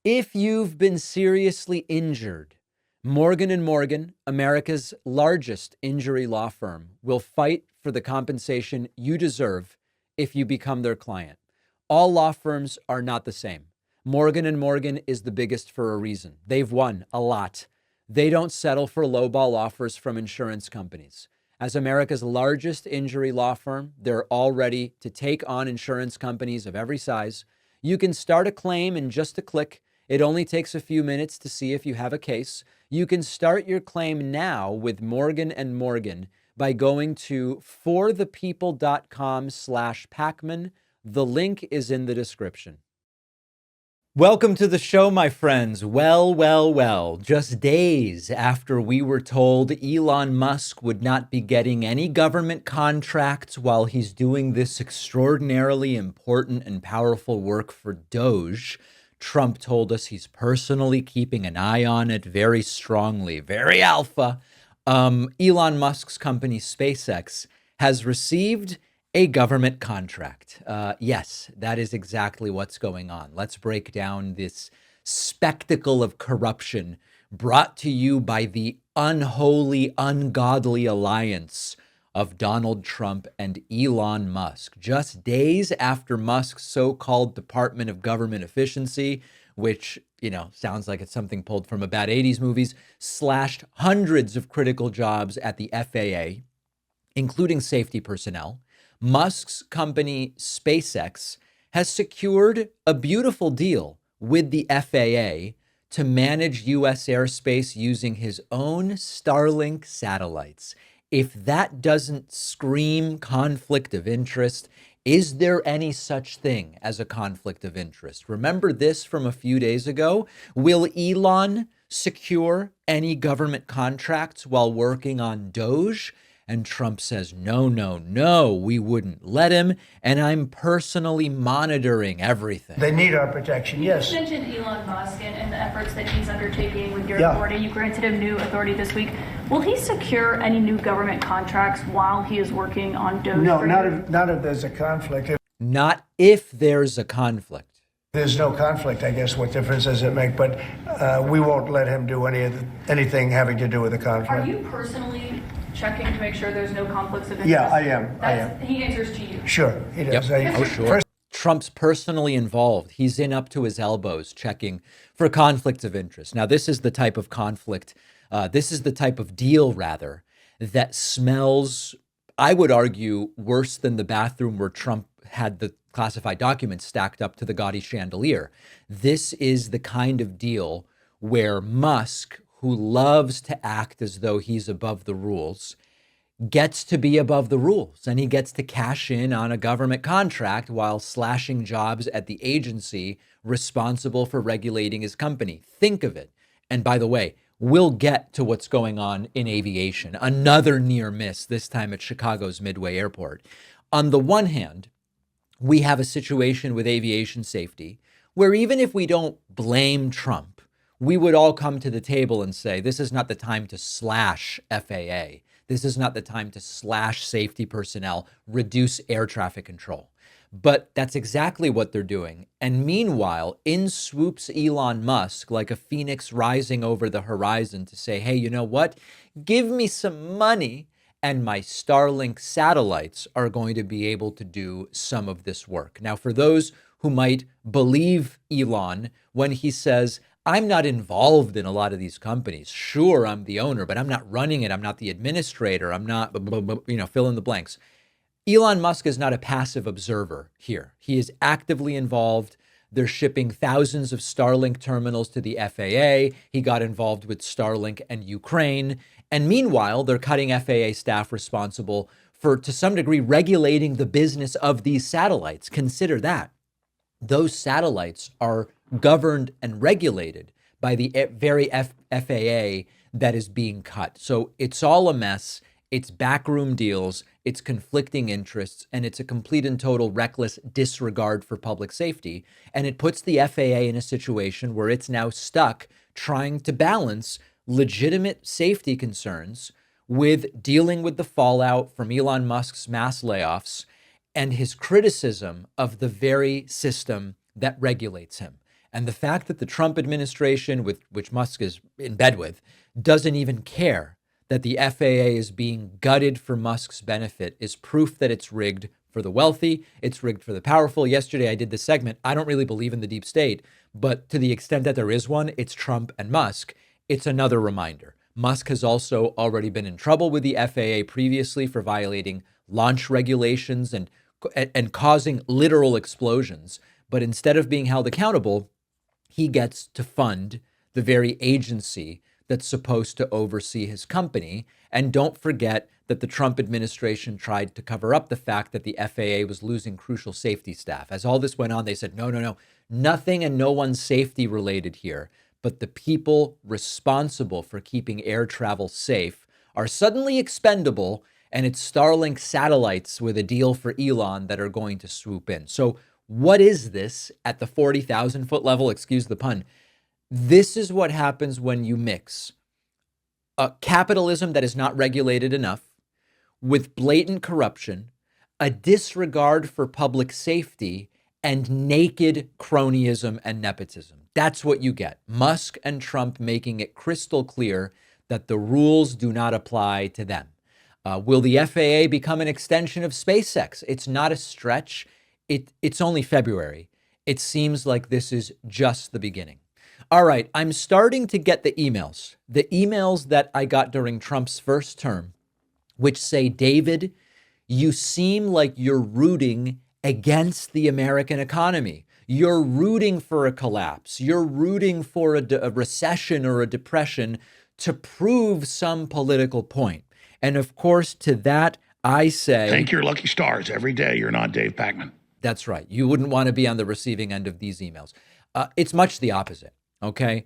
If you've been seriously injured, Morgan & Morgan, America's largest injury law firm, will fight for the compensation you deserve if you become their client. All law firms are not the same. Morgan & Morgan is the biggest for a reason. They've won a lot. They don't settle for lowball offers from insurance companies. As America's largest injury law firm, they're all ready to take on insurance companies of every size. You can start a claim in just a click. It only takes a few minutes to see if you have a case. You can start your claim now with Morgan & Morgan by going to forthepeople.com/Pacman. The link is in the description. Welcome to the show, my friends. Well, just days after we were told Elon Musk would not be getting any government contracts while he's doing this extraordinarily important and powerful work for Doge, Trump told us he's personally keeping an eye on it very strongly, very alpha. Elon Musk's company, SpaceX, has received a government contract. Yes, that is exactly what's going on. Let's break down this spectacle of corruption brought to you by the unholy, ungodly alliance of Donald Trump and Elon Musk. Just days after Musk's so-called Department of Government Efficiency, which, sounds like it's something pulled from a bad 80s movies, slashed hundreds of critical jobs at the FAA, including safety personnel, Musk's company, SpaceX, has secured a beautiful deal with the FAA to manage U.S. airspace using his own Starlink satellites. If that doesn't scream conflict of interest, is there any such thing as a conflict of interest? Remember this from a few days ago? Will Elon secure any government contracts while working on Doge? And Trump says, no, we wouldn't let him. And I'm personally monitoring everything. They need our protection, yes. You mentioned Elon Musk and the efforts that he's undertaking with your authority. You granted him new authority this week. Will he secure any new government contracts while he is working on Doge? No, not if there's a conflict. Not if there's a conflict. There's no conflict, I guess. What difference does it make? But we won't let him do anything having to do with the conflict. Are you personally checking to make sure there's no conflicts of interest? Yeah, I am. He answers to you. Sure, he does. Yep. Sure. Trump's personally involved. He's in up to his elbows checking for conflicts of interest. Now, this is the type of conflict, this is the type of deal, rather, that smells, I would argue, worse than the bathroom where Trump had the classified documents stacked up to the gaudy chandelier. This is the kind of deal where Musk, who loves to act as though he's above the rules, gets to be above the rules, and he gets to cash in on a government contract while slashing jobs at the agency responsible for regulating his company. Think of it. And by the way, we'll get to what's going on in aviation. Another near miss, this time at Chicago's Midway Airport. On the one hand, we have a situation with aviation safety where even if we don't blame Trump, we would all come to the table and say, this is not the time to slash FAA. This is not the time to slash safety personnel, reduce air traffic control. But that's exactly what they're doing. And meanwhile, in swoops Elon Musk like a phoenix rising over the horizon to say, hey, you know what? Give me some money and my Starlink satellites are going to be able to do some of this work. Now, for those who might believe Elon when he says, I'm not involved in a lot of these companies. Sure, I'm the owner, but I'm not running it. I'm not the administrator. I'm not, fill in the blanks. Elon Musk is not a passive observer here. He is actively involved. They're shipping thousands of Starlink terminals to the FAA. He got involved with Starlink and Ukraine. And meanwhile, they're cutting FAA staff responsible for, to some degree, regulating the business of these satellites. Consider that. Those satellites are governed and regulated by the very FAA that is being cut. So it's all a mess. It's backroom deals, it's conflicting interests, and it's a complete and total reckless disregard for public safety. And it puts the FAA in a situation where it's now stuck trying to balance legitimate safety concerns with dealing with the fallout from Elon Musk's mass layoffs and his criticism of the very system that regulates him. And the fact that the Trump administration, with which Musk is in bed with, doesn't even care that the FAA is being gutted for Musk's benefit is proof that it's rigged for the wealthy. It's rigged for the powerful. Yesterday, I did this segment. I don't really believe in the deep state, but to the extent that there is one, it's Trump and Musk. It's another reminder. Musk has also already been in trouble with the FAA previously for violating launch regulations and causing literal explosions. But instead of being held accountable, he gets to fund the very agency that's supposed to oversee his company. And don't forget that the Trump administration tried to cover up the fact that the FAA was losing crucial safety staff. As all this went on, they said, no, nothing and no one's safety related here. But the people responsible for keeping air travel safe are suddenly expendable, and it's Starlink satellites with a deal for Elon that are going to swoop in. So what is this at the 40,000 foot level? Excuse the pun. This is what happens when you mix a capitalism that is not regulated enough with blatant corruption, a disregard for public safety, and naked cronyism and nepotism. That's what you get. Musk and Trump making it crystal clear that the rules do not apply to them. Will the FAA become an extension of SpaceX? It's not a stretch. It's only February. It seems like this is just the beginning. All right, I'm starting to get the emails that I got during Trump's first term, which say, David, you seem like you're rooting against the American economy. You're rooting for a collapse. You're rooting for a recession or a depression to prove some political point. And of course, to that, I say, thank your lucky stars every day you're not Dave Pakman. That's right. You wouldn't want to be on the receiving end of these emails. It's much the opposite. Okay.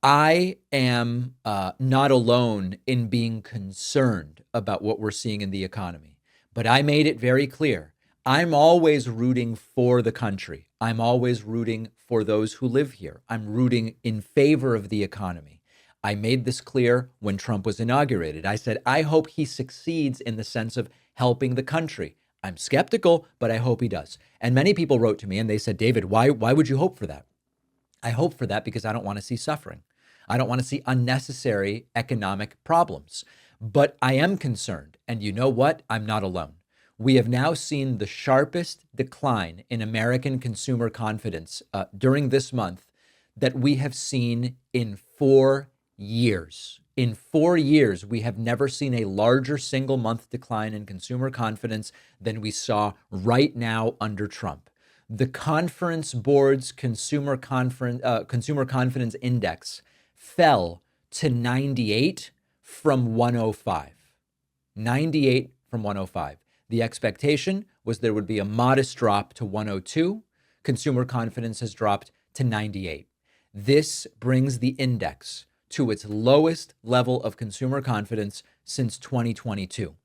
I am not alone in being concerned about what we're seeing in the economy, but I made it very clear. I'm always rooting for the country. I'm always rooting for those who live here. I'm rooting in favor of the economy. I made this clear when Trump was inaugurated. I said, I hope he succeeds in the sense of helping the country. I'm skeptical, but I hope he does. And many people wrote to me and they said, David, why would you hope for that? I hope for that because I don't want to see suffering. I don't want to see unnecessary economic problems. But I am concerned. And you know what? I'm not alone. We have now seen the sharpest decline in American consumer confidence during this month that we have seen in 4 years. In 4 years, we have never seen a larger single month decline in consumer confidence than we saw right now under Trump. The Conference Board's consumer confidence index fell to 98 from 105. 98 from 105. The expectation was there would be a modest drop to 102. Consumer confidence has dropped to 98. This brings the index to its lowest level of consumer confidence since 2022.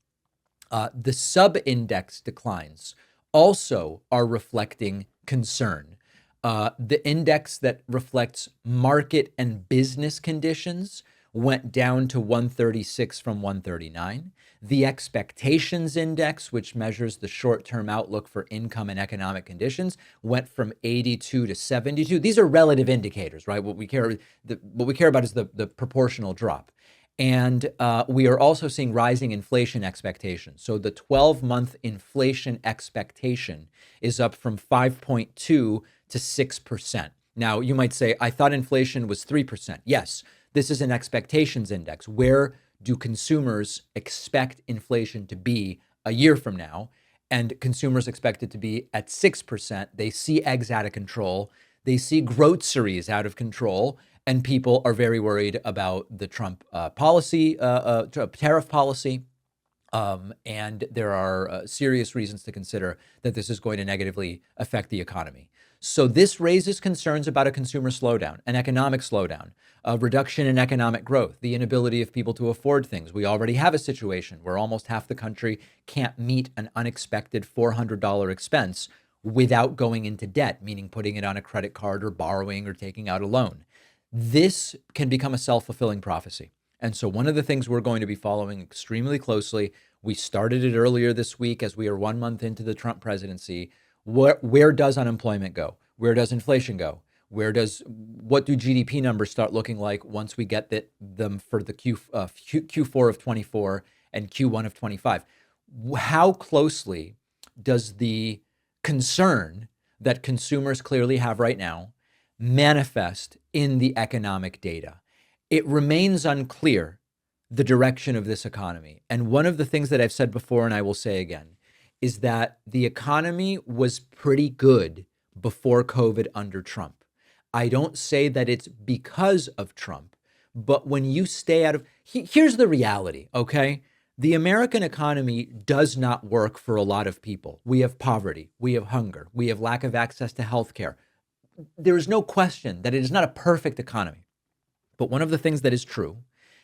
The sub-index declines also are reflecting concern. The index that reflects market and business conditions went down to 136 from 139. The expectations index, which measures the short-term outlook for income and economic conditions, went from 82 to 72. These are relative indicators, right? What we care about is the proportional drop. And we are also seeing rising inflation expectations. So the 12-month inflation expectation is up from 5.2 to 6%. Now, you might say, I thought inflation was 3%. Yes, this is an expectations index. Where do consumers expect inflation to be a year from now? And consumers expect it to be at 6%. They see eggs out of control. They see groceries out of control. And people are very worried about the Trump tariff policy. And there are serious reasons to consider that this is going to negatively affect the economy. So this raises concerns about a consumer slowdown, an economic slowdown, a reduction in economic growth, the inability of people to afford things. We already have a situation where almost half the country can't meet an unexpected $400 expense without going into debt, meaning putting it on a credit card or borrowing or taking out a loan. This can become a self-fulfilling prophecy. And so one of the things we're going to be following extremely closely, we started it earlier this week as we are 1 month into the Trump presidency. Where does unemployment go? Where does inflation go? What do GDP numbers start looking like once we get them for the Q4 of 24 and Q1 of 25? How closely does the concern that consumers clearly have right now manifest in the economic data? It remains unclear the direction of this economy. And one of the things that I've said before, and I will say again, is that the economy was pretty good before COVID under Trump. I don't say that it's because of Trump, but when you stay out of, here's the reality, okay? The American economy does not work for a lot of people. We have poverty, we have hunger, we have lack of access to healthcare. There is no question that it is not a perfect economy. But one of the things that is true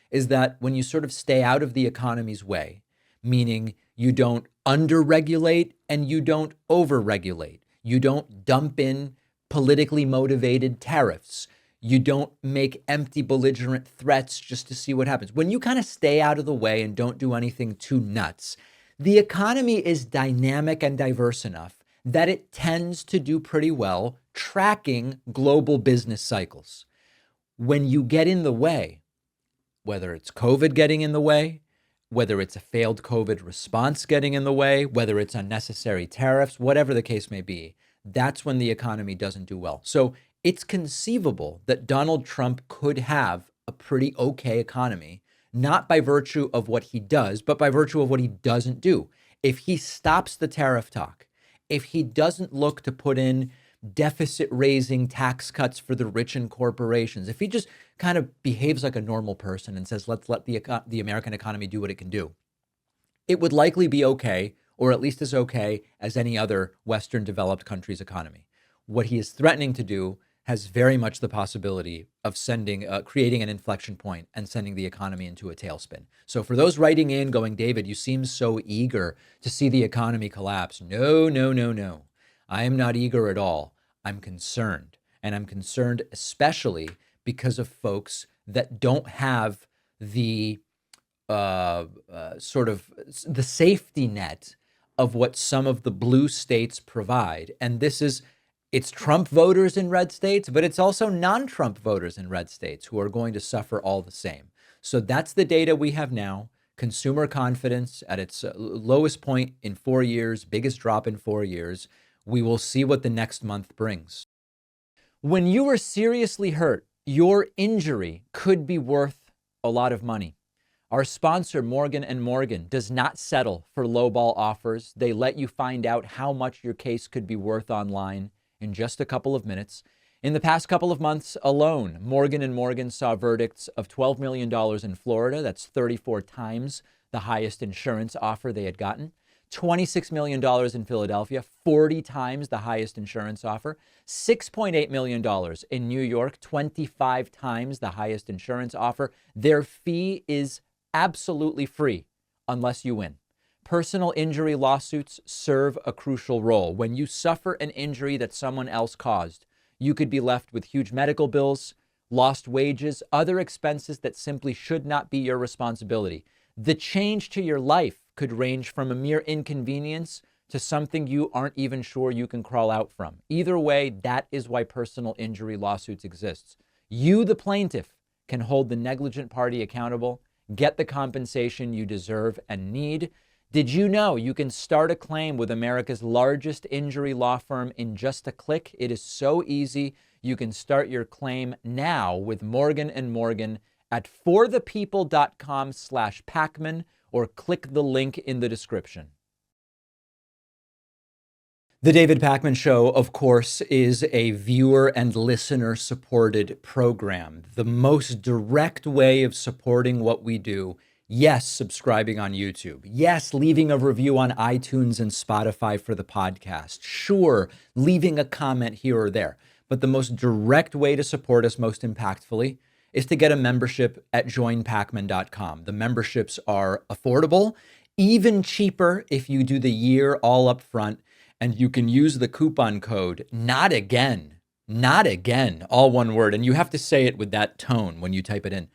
is that when you sort of stay out of the economy's way, meaning you don't under-regulate and you don't over-regulate, you don't dump in politically motivated tariffs, you don't make empty belligerent threats just to see what happens. When you kind of stay out of the way and don't do anything too nuts, the economy is dynamic and diverse enough that it tends to do pretty well tracking global business cycles. When you get in the way, whether it's COVID getting in the way, whether it's a failed COVID response getting in the way, whether it's unnecessary tariffs, whatever the case may be, that's when the economy doesn't do well. So it's conceivable that Donald Trump could have a pretty okay economy, not by virtue of what he does, but by virtue of what he doesn't do. If he stops the tariff talk, if he doesn't look to put in deficit raising tax cuts for the rich and corporations, if he just kind of behaves like a normal person and says, let's let the American economy do what it can do, it would likely be okay, or at least as okay as any other Western developed country's economy. What he is threatening to do has very much the possibility of creating an inflection point and sending the economy into a tailspin. So for those writing in going, David, you seem so eager to see the economy collapse. No. I am not eager at all. I'm concerned. And I'm concerned especially because of folks that don't have the sort of the safety net of what some of the blue states provide. And it's Trump voters in red states, but it's also non-Trump voters in red states who are going to suffer all the same. So that's the data we have now. Consumer confidence at its lowest point in 4 years, biggest drop in 4 years. We will see what the next month brings. When you are seriously hurt, your injury could be worth a lot of money. Our sponsor, Morgan & Morgan, does not settle for lowball offers. They let you find out how much your case could be worth online in just a couple of minutes. In the past couple of months alone, Morgan & Morgan saw verdicts of $12 million in Florida. That's 34 times the highest insurance offer they had gotten. $26 million in Philadelphia, 40 times the highest insurance offer. $6.8 million in New York, 25 times the highest insurance offer. Their fee is absolutely free unless you win. Personal injury lawsuits serve a crucial role. When you suffer an injury that someone else caused, you could be left with huge medical bills, lost wages, other expenses that simply should not be your responsibility. The change to your life could range from a mere inconvenience to something you aren't even sure you can crawl out from. Either way, that is why personal injury lawsuits exist. You, the plaintiff, can hold the negligent party accountable, get the compensation you deserve and need. Did you know you can start a claim with America's largest injury law firm in just a click? It is so easy. You can start your claim now with Morgan & Morgan at forthepeople.com/Pacman or click the link in the description. The David Pacman Show, of course, is a viewer and listener supported program. The most direct way of supporting what we do, yes, subscribing on YouTube. Yes, leaving a review on iTunes and Spotify for the podcast. Sure, leaving a comment here or there. But the most direct way to support us most impactfully is to get a membership at joinpacman.com. The memberships are affordable, even cheaper if you do the year all up front, and you can use the coupon code not again, all one word. And you have to say it with that tone when you type it in.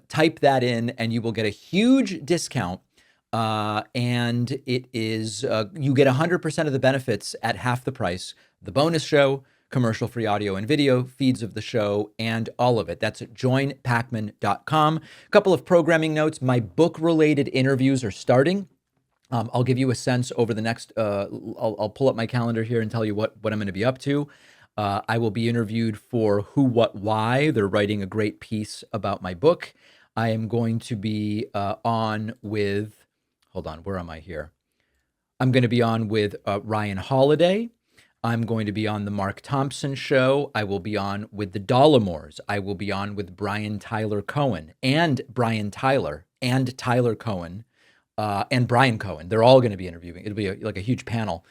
Type that in and you will get a huge discount. And it is, you get 100% of the benefits at half the price. The bonus show, commercial-free audio and video, feeds of the show, and all of it. That's at joinpacman.com. A couple of programming notes. My book-related interviews are starting. I'll give you a sense over the next, I'll pull up my calendar here and tell you what I'm going to be up to. I will be interviewed for Who, What, Why. They're writing a great piece about my book. I am going to be on with, hold on, where am I here? I'm going to be on with Ryan Holiday. I'm going to be on the Mark Thompson Show. I will be on with the Dollamores. I will be on with Brian Tyler Cohen and Brian Tyler and Tyler Cohen and Brian Cohen. They're all going to be interviewing. It'll be like a huge panel.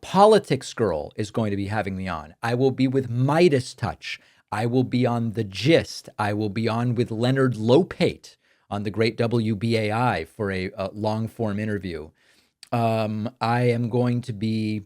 Politics Girl is going to be having me on. I will be with Midas Touch. I will be on The Gist. I will be on with Leonard Lopate on the great WBAI for a long-form interview. I am going to be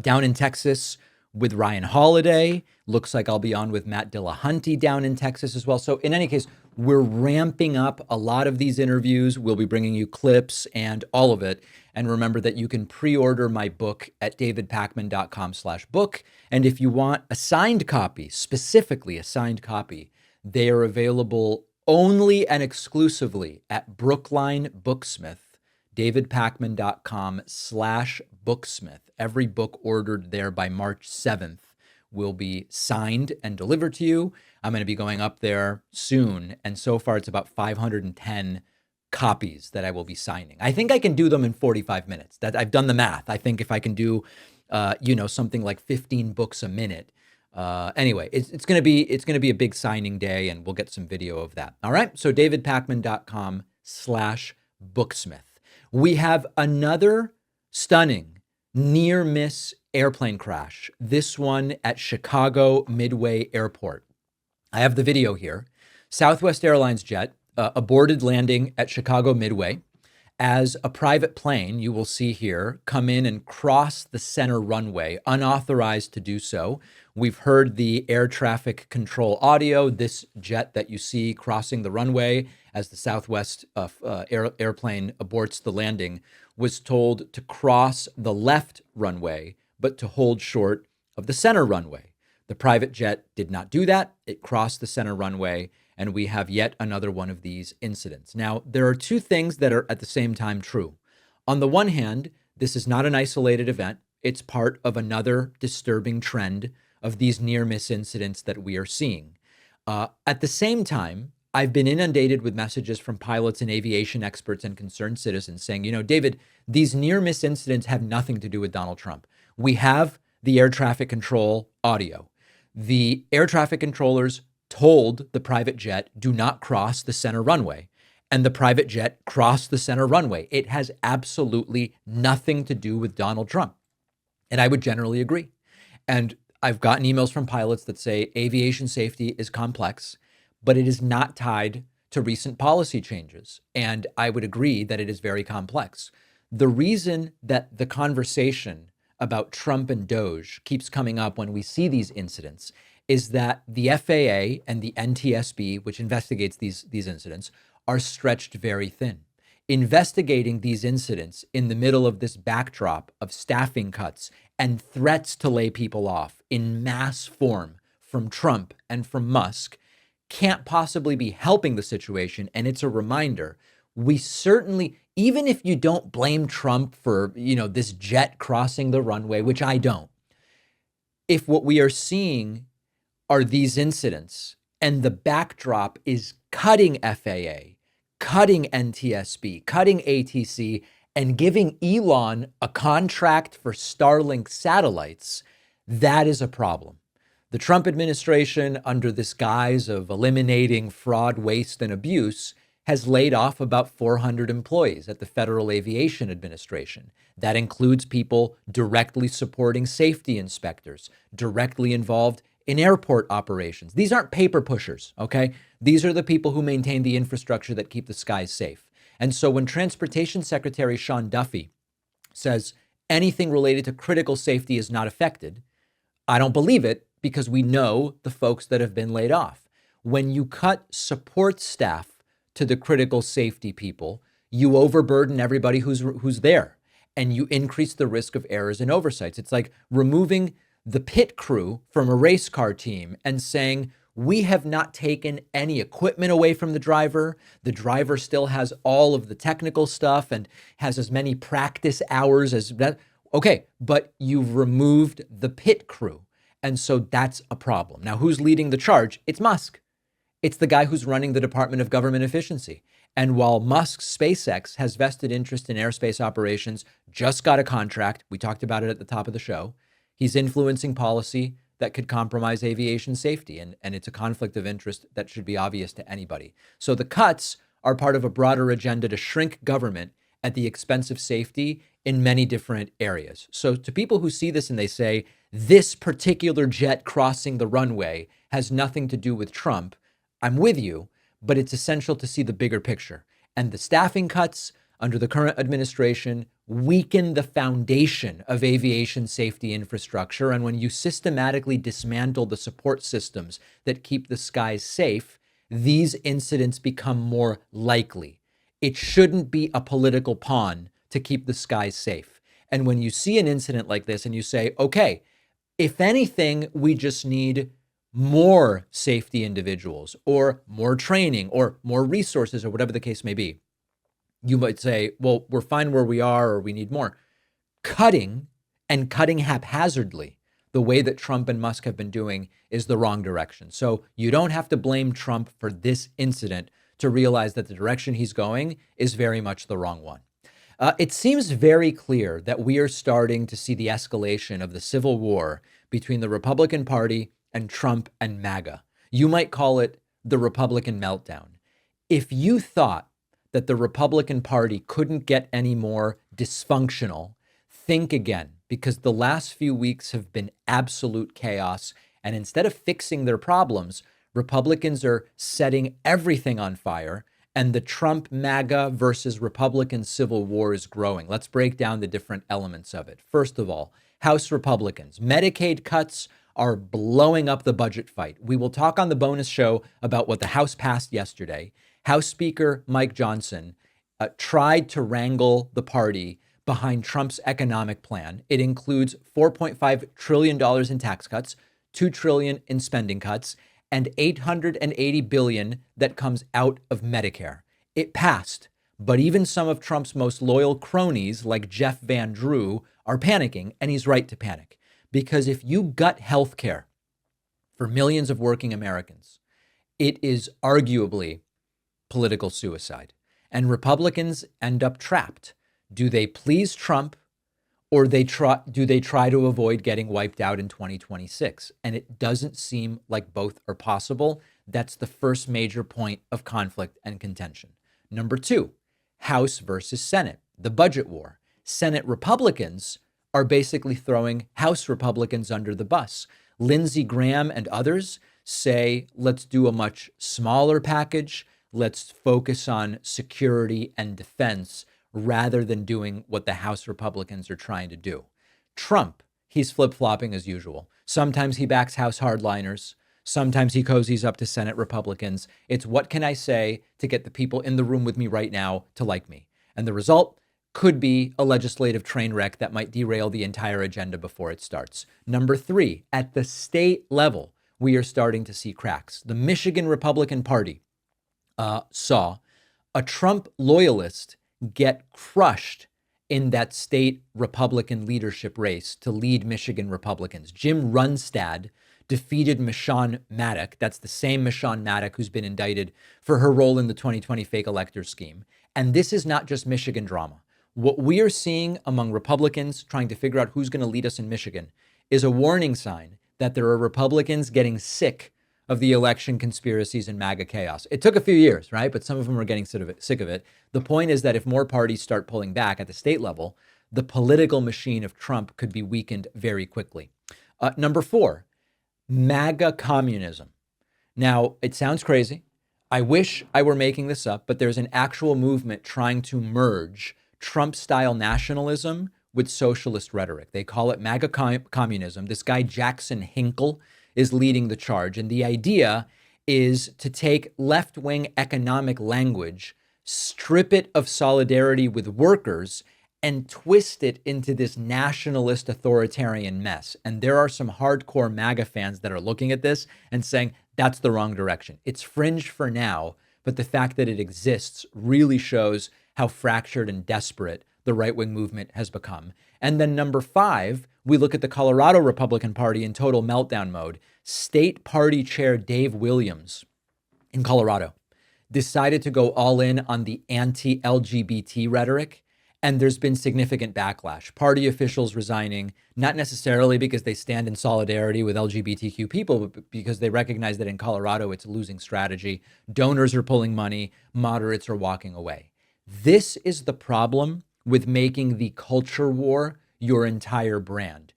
down in Texas with Ryan Holiday. Looks like I'll be on with Matt Dillahunty down in Texas as well. So in any case, we're ramping up a lot of these interviews. We'll be bringing you clips and all of it. And remember that you can pre-order my book at davidpakman.com/book. And if you want a signed copy, specifically a signed copy, they are available only and exclusively at Brookline Booksmith, davidpakman.com/booksmith. Every book ordered there by March 7th will be signed and delivered to you. I'm going to be going up there soon. And so far, it's about 510 copies that I will be signing. I think I can do them in 45 minutes. That I've done the math. I think if I can do, something like 15 books a minute. Anyway, it's going to be a big signing day, and we'll get some video of that. All right. So davidpakman.com/booksmith. We have another stunning near miss airplane crash. This one at Chicago Midway Airport. I have the video here. Southwest Airlines jet aborted landing at Chicago Midway as a private plane, you will see here, come in and cross the center runway, unauthorized to do so. We've heard the air traffic control audio. This jet that you see crossing the runway as the Southwest airplane aborts the landing was told to cross the left runway, but to hold short of the center runway. The private jet did not do that. It crossed the center runway, and we have yet another one of these incidents. Now, there are two things that are at the same time true. On the one hand, this is not an isolated event. It's part of another disturbing trend of these near-miss incidents that we are seeing. At the same time, I've been inundated with messages from pilots and aviation experts and concerned citizens saying, David, these near-miss incidents have nothing to do with Donald Trump. We have the air traffic control audio. The air traffic controllers told the private jet, do not cross the center runway. And the private jet crossed the center runway. It has absolutely nothing to do with Donald Trump. And I would generally agree. And I've gotten emails from pilots that say aviation safety is complex, but it is not tied to recent policy changes. And I would agree that it is very complex. The reason that the conversation about Trump and Doge keeps coming up when we see these incidents is that the FAA and the NTSB, which investigates these incidents, are stretched very thin. Investigating these incidents in the middle of this backdrop of staffing cuts and threats to lay people off in mass form from Trump and from Musk can't possibly be helping the situation. And it's a reminder, we certainly, even if you don't blame Trump for, this jet crossing the runway, which I don't, if what we are seeing are these incidents and the backdrop is cutting FAA, cutting NTSB, cutting ATC, and giving Elon a contract for Starlink satellites, that is a problem. The Trump administration, under this guise of eliminating fraud, waste, and abuse, has laid off about 400 employees at the Federal Aviation Administration. That includes people directly supporting safety inspectors, directly involved in airport operations. These aren't paper pushers, okay? These are the people who maintain the infrastructure that keep the skies safe. And so when Transportation Secretary Sean Duffy says anything related to critical safety is not affected, I don't believe it, because we know the folks that have been laid off. When you cut support staff to the critical safety people, you overburden everybody who's there, and you increase the risk of errors and oversights. It's like removing the pit crew from a race car team and saying, we have not taken any equipment away from the driver. The driver still has all of the technical stuff and has as many practice hours as that. Okay, but you've removed the pit crew. And so that's a problem. Now, who's leading the charge? It's Musk. It's the guy who's running the Department of Government Efficiency. And while Musk's SpaceX has vested interest in airspace operations, just got a contract, we talked about it at the top of the show, he's influencing policy that could compromise aviation safety. And it's a conflict of interest that should be obvious to anybody. So the cuts are part of a broader agenda to shrink government at the expense of safety in many different areas. So to people who see this and they say, this particular jet crossing the runway has nothing to do with Trump, I'm with you, but it's essential to see the bigger picture. And the staffing cuts under the current administration weaken the foundation of aviation safety infrastructure. And when you systematically dismantle the support systems that keep the skies safe, these incidents become more likely. It shouldn't be a political pawn to keep the skies safe. And when you see an incident like this and you say, okay, if anything, we just need more safety individuals or more training or more resources or whatever the case may be, you might say, well, we're fine where we are or we need more. Cutting and cutting haphazardly the way that Trump and Musk have been doing is the wrong direction. So you don't have to blame Trump for this incident to realize that the direction he's going is very much the wrong one. It seems very clear that we are starting to see the escalation of the civil war between the Republican Party and Trump and MAGA. You might call it the Republican meltdown. If you thought that the Republican Party couldn't get any more dysfunctional, think again, because the last few weeks have been absolute chaos. And instead of fixing their problems, Republicans are setting everything on fire. And the Trump MAGA versus Republican civil war is growing. Let's break down the different elements of it. First of all, House Republicans. Medicaid cuts are blowing up the budget fight. We will talk on the bonus show about what the House passed yesterday. House Speaker Mike Johnson tried to wrangle the party behind Trump's economic plan. It includes $4.5 trillion in tax cuts, $2 trillion in spending cuts, and $880 billion that comes out of Medicare. It passed, but even some of Trump's most loyal cronies, like Jeff Van Drew, are panicking, and he's right to panic. Because if you gut health care for millions of working Americans, it is arguably political suicide. And Republicans end up trapped. Do they please Trump or do they try to avoid getting wiped out in 2026? And it doesn't seem like both are possible. That's the first major point of conflict and contention. Number two, House versus Senate, the budget war. Senate Republicans are basically throwing House Republicans under the bus. Lindsey Graham and others say, let's do a much smaller package. Let's focus on security and defense rather than doing what the House Republicans are trying to do. Trump, he's flip-flopping as usual. Sometimes he backs House hardliners. Sometimes he cozies up to Senate Republicans. It's what can I say to get the people in the room with me right now to like me? And the result could be a legislative train wreck that might derail the entire agenda before it starts. Number three, at the state level, we are starting to see cracks. The Michigan Republican Party saw a Trump loyalist get crushed in that state Republican leadership race to lead Michigan Republicans. Jim Runstad defeated Michonne Maddock. That's the same Michonne Maddock who's been indicted for her role in the 2020 fake elector scheme. And this is not just Michigan drama. What we are seeing among Republicans trying to figure out who's going to lead us in Michigan is a warning sign that there are Republicans getting sick of the election conspiracies and MAGA chaos. It took a few years, right? But some of them are getting sick of it. The point is that if more parties start pulling back at the state level, the political machine of Trump could be weakened very quickly. Number four, MAGA communism. Now, it sounds crazy. I wish I were making this up, but there's an actual movement trying to merge Trump-style nationalism with socialist rhetoric. They call it MAGA communism. This guy, Jackson Hinkle, is leading the charge. And the idea is to take left-wing economic language, strip it of solidarity with workers, and twist it into this nationalist authoritarian mess. And there are some hardcore MAGA fans that are looking at this and saying that's the wrong direction. It's fringe for now, but the fact that it exists really shows how fractured and desperate the right-wing movement has become. And then number 5, we look at the Colorado Republican Party in total meltdown mode. State Party Chair Dave Williams in Colorado decided to go all in on the anti-LGBT rhetoric. And there's been significant backlash. Party officials resigning, not necessarily because they stand in solidarity with LGBTQ people, but because they recognize that in Colorado, it's a losing strategy. Donors are pulling money, moderates are walking away. This is the problem with making the culture war your entire brand.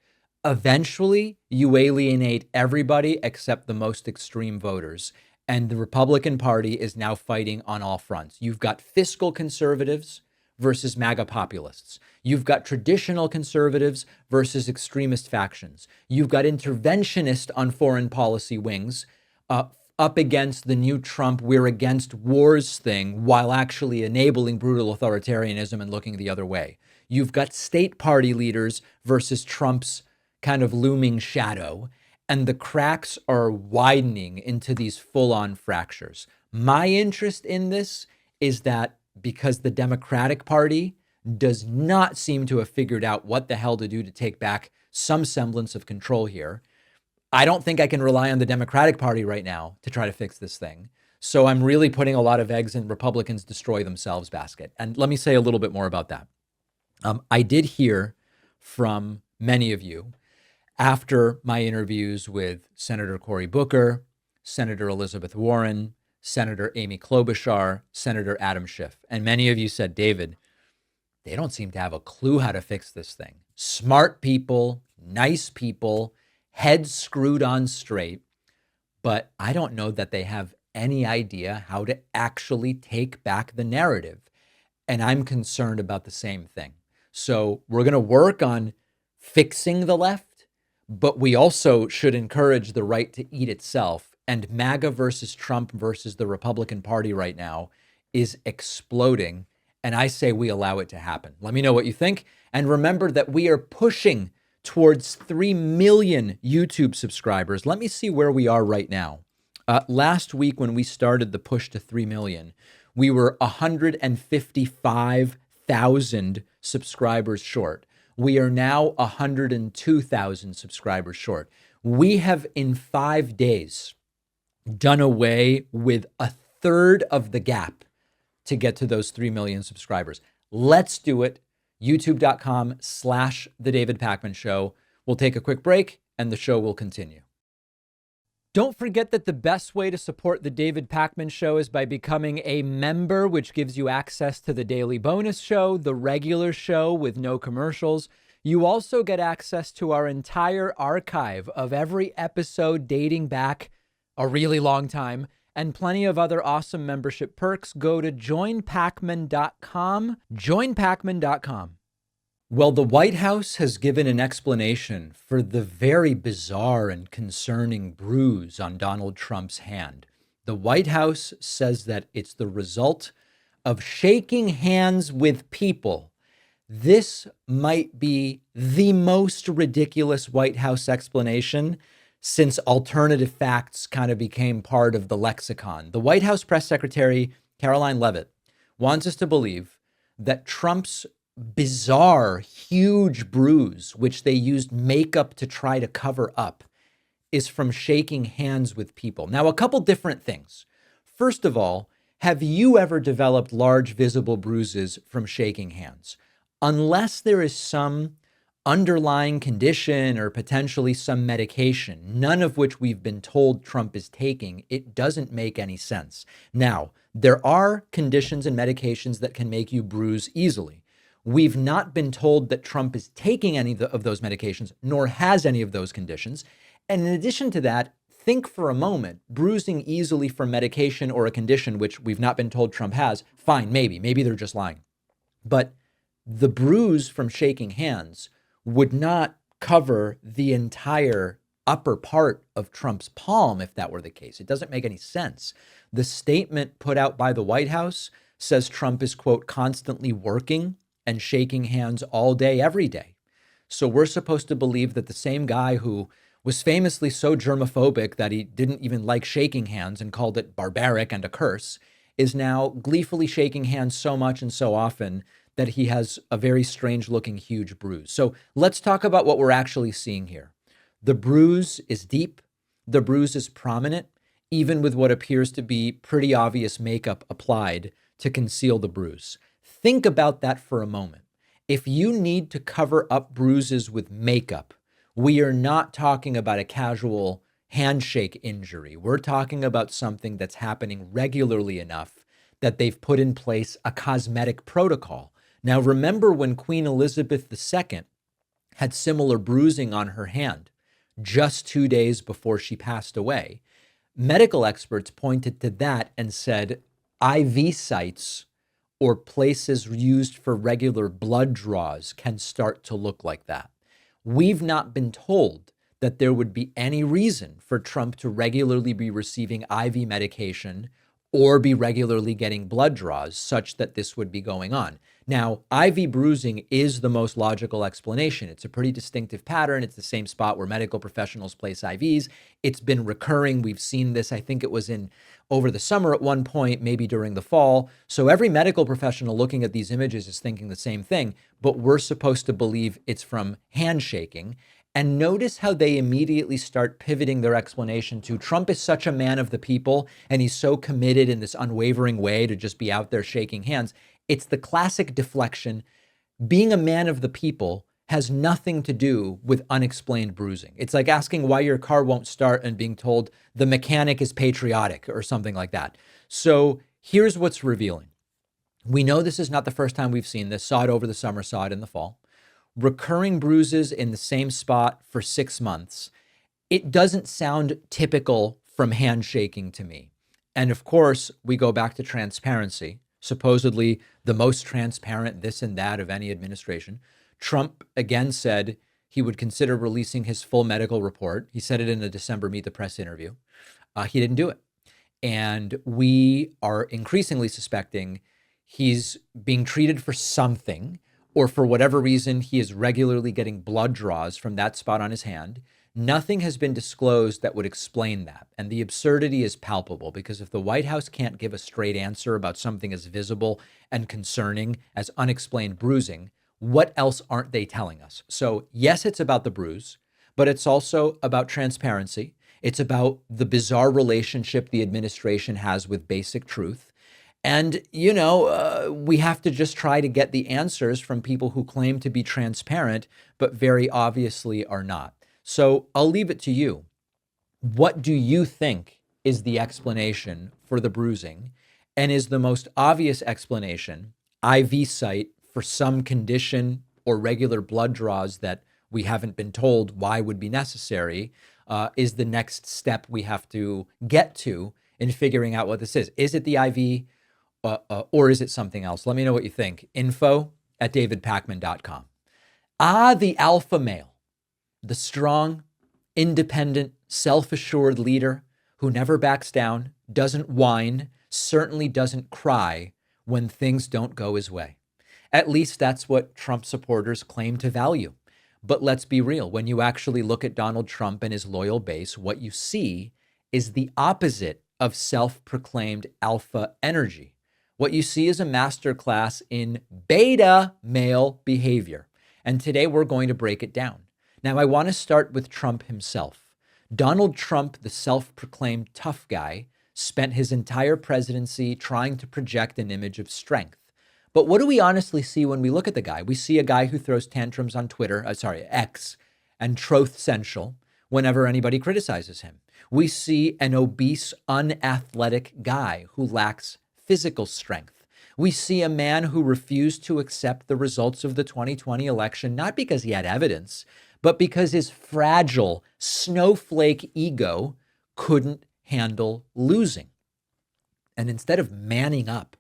Eventually, you alienate everybody except the most extreme voters. And the Republican Party is now fighting on all fronts. You've got fiscal conservatives versus MAGA populists. You've got traditional conservatives versus extremist factions. You've got interventionist on foreign policy wings up against the new Trump we're against wars thing while actually enabling brutal authoritarianism and looking the other way. You've got state party leaders versus Trump's kind of looming shadow, and the cracks are widening into these full-on fractures. My interest in this is that because the Democratic Party does not seem to have figured out what the hell to do to take back some semblance of control here, I don't think I can rely on the Democratic Party right now to try to fix this thing. So I'm really putting a lot of eggs in Republicans destroy themselves basket. And let me say a little bit more about that. I did hear from many of you after my interviews with Senator Cory Booker, Senator Elizabeth Warren, Senator Amy Klobuchar, Senator Adam Schiff. And many of you said, David, they don't seem to have a clue how to fix this thing. Smart people, nice people, heads screwed on straight, but I don't know that they have any idea how to actually take back the narrative. And I'm concerned about the same thing. So we're going to work on fixing the left, but we also should encourage the right to eat itself. And MAGA versus Trump versus the Republican Party right now is exploding. And I say we allow it to happen. Let me know what you think. And remember that we are pushing towards 3 million YouTube subscribers. Let me see where we are right now. Last week, when we started the push to 3 million, we were 155,000 subscribers short. We are now 102,000 subscribers short. We have in 5 days done away with a third of the gap to get to those 3 million subscribers. Let's do it. YouTube.com/The David Pakman Show. We'll take a quick break and the show will continue. Don't forget that the best way to support The David Pakman Show is by becoming a member, which gives you access to the daily bonus show, the regular show with no commercials. You also get access to our entire archive of every episode dating back a really long time, and plenty of other awesome membership perks. Go to joinpakman.com, joinpakman.com. Well, the White House has given an explanation for the very bizarre and concerning bruise on Donald Trump's hand. The White House says that it's the result of shaking hands with people. This might be the most ridiculous White House explanation since alternative facts kind of became part of the lexicon. The White House press secretary, Caroline Leavitt, wants us to believe that Trump's bizarre, huge bruise, which they used makeup to try to cover up, is from shaking hands with people. Now, a couple different things. First of all, have you ever developed large visible bruises from shaking hands? Unless there is some underlying condition or potentially some medication, none of which we've been told Trump is taking, it doesn't make any sense. Now, there are conditions and medications that can make you bruise easily. We've not been told that Trump is taking any of those medications, nor has any of those conditions. And in addition to that, think for a moment, bruising easily from medication or a condition which we've not been told Trump has, fine, maybe they're just lying. But the bruise from shaking hands would not cover the entire upper part of Trump's palm if that were the case. It doesn't make any sense. The statement put out by the White House says Trump is, quote, constantly working and shaking hands all day, every day. So we're supposed to believe that the same guy who was famously so germophobic that he didn't even like shaking hands and called it barbaric and a curse is now gleefully shaking hands so much and so often that he has a very strange looking huge bruise. So let's talk about what we're actually seeing here. The bruise is deep. The bruise is prominent, even with what appears to be pretty obvious makeup applied to conceal the bruise. Think about that for a moment. If you need to cover up bruises with makeup, we are not talking about a casual handshake injury. We're talking about something that's happening regularly enough that they've put in place a cosmetic protocol. Now, remember when Queen Elizabeth II had similar bruising on her hand just 2 days before she passed away? Medical experts pointed to that and said IV sites or places used for regular blood draws can start to look like that. We've not been told that there would be any reason for Trump to regularly be receiving IV medication or be regularly getting blood draws such that this would be going on. Now, IV bruising is the most logical explanation. It's a pretty distinctive pattern. It's the same spot where medical professionals place IVs. It's been recurring. We've seen this, I think it was in over the summer at one point, maybe during the fall. So every medical professional looking at these images is thinking the same thing, but we're supposed to believe it's from handshaking. And notice how they immediately start pivoting their explanation to Trump is such a man of the people and he's so committed in this unwavering way to just be out there shaking hands. It's the classic deflection. Being a man of the people has nothing to do with unexplained bruising. It's like asking why your car won't start and being told the mechanic is patriotic or something like that. So here's what's revealing. We know this is not the first time we've seen this. Saw it over the summer, saw it in the fall. Recurring bruises in the same spot for 6 months. It doesn't sound typical from handshaking to me. And of course, we go back to transparency, supposedly the most transparent this and that of any administration. Trump again said he would consider releasing his full medical report. He said it in a December Meet the Press interview. He didn't do it. And we are increasingly suspecting he's being treated for something, or for whatever reason, he is regularly getting blood draws from that spot on his hand. Nothing has been disclosed that would explain that. And the absurdity is palpable because if the White House can't give a straight answer about something as visible and concerning as unexplained bruising, what else aren't they telling us? So yes, it's about the bruise, but it's also about transparency. It's about the bizarre relationship the administration has with basic truth. And, we have to just try to get the answers from people who claim to be transparent, but very obviously are not. So I'll leave it to you. What do you think is the explanation for the bruising? And is the most obvious explanation IV site for some condition or regular blood draws that we haven't been told why would be necessary, is the next step we have to get to in figuring out what this is. Is it the IV? Or is it something else? Let me know what you think. info@davidpakman.com. The alpha male, the strong, independent, self-assured leader who never backs down, doesn't whine, certainly doesn't cry when things don't go his way. At least that's what Trump supporters claim to value. But let's be real. When you actually look at Donald Trump and his loyal base, what you see is the opposite of self-proclaimed alpha energy. What you see is a masterclass in beta male behavior. And today we're going to break it down. Now, I want to start with Trump himself. Donald Trump, the self-proclaimed tough guy, spent his entire presidency trying to project an image of strength. But what do we honestly see when we look at the guy? We see a guy who throws tantrums on X, and Truth Central whenever anybody criticizes him. We see an obese, unathletic guy who lacks physical strength. We see a man who refused to accept the results of the 2020 election, not because he had evidence, but because his fragile snowflake ego couldn't handle losing. And instead of manning up,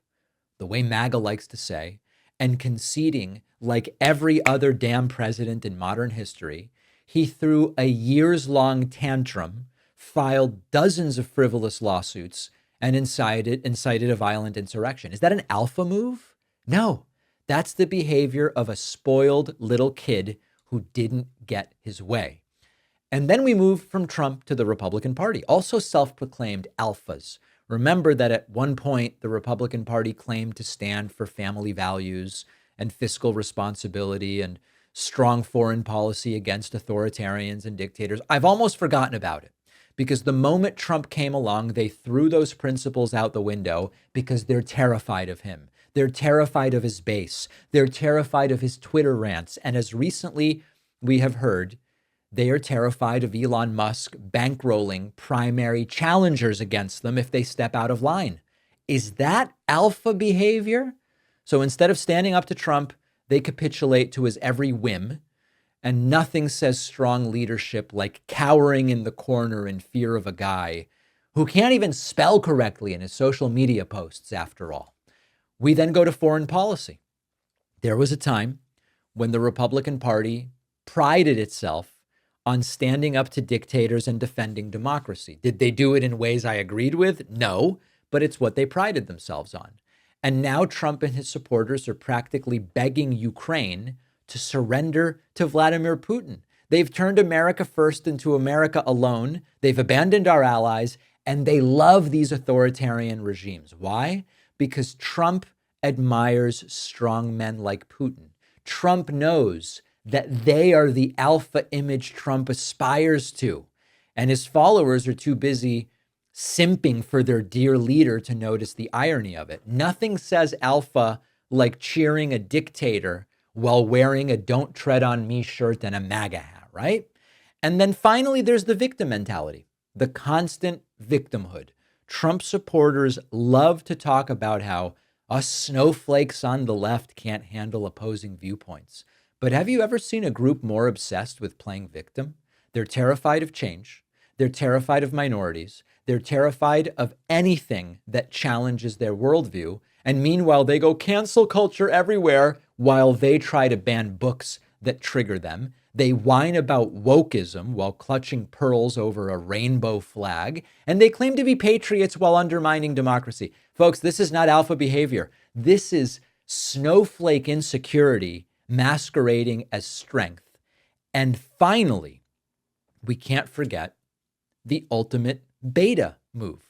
the way MAGA likes to say, and conceding like every other damn president in modern history, he threw a years-long tantrum, filed dozens of frivolous lawsuits, and incited a violent insurrection. Is that an alpha move? No, That's the behavior of a spoiled little kid who didn't get his way. And then we move from Trump to the Republican Party, also self-proclaimed alphas. Remember that at one point, the Republican Party claimed to stand for family values and fiscal responsibility and strong foreign policy against authoritarians and dictators. I've almost forgotten about it because the moment Trump came along, they threw those principles out the window because they're terrified of him. They're terrified of his base. They're terrified of his Twitter rants. And as recently we have heard, they are terrified of Elon Musk bankrolling primary challengers against them if they step out of line. Is that alpha behavior? So instead of standing up to Trump, they capitulate to his every whim. And nothing says strong leadership like cowering in the corner in fear of a guy who can't even spell correctly in his social media posts, after all. We then go to foreign policy. There was a time when the Republican Party prided itself on standing up to dictators and defending democracy. Did they do it in ways I agreed with? No, but it's what they prided themselves on. And now Trump and his supporters are practically begging Ukraine to surrender to Vladimir Putin. They've turned America first into America alone. They've abandoned our allies, and they love these authoritarian regimes. Why? Because Trump admires strong men like Putin. Trump knows that they are the alpha image Trump aspires to. And his followers are too busy simping for their dear leader to notice the irony of it. Nothing says alpha like cheering a dictator while wearing a "Don't Tread on Me" shirt and a MAGA hat, right? And then finally, there's the victim mentality, the constant victimhood. Trump supporters love to talk about how us snowflakes on the left can't handle opposing viewpoints. But have you ever seen a group more obsessed with playing victim? They're terrified of change. They're terrified of minorities. They're terrified of anything that challenges their worldview. And meanwhile, they go cancel culture everywhere while they try to ban books that trigger them. They whine about wokeism while clutching pearls over a rainbow flag. And they claim to be patriots while undermining democracy. Folks, this is not alpha behavior. This is snowflake insecurity masquerading as strength. And finally, we can't forget the ultimate beta move,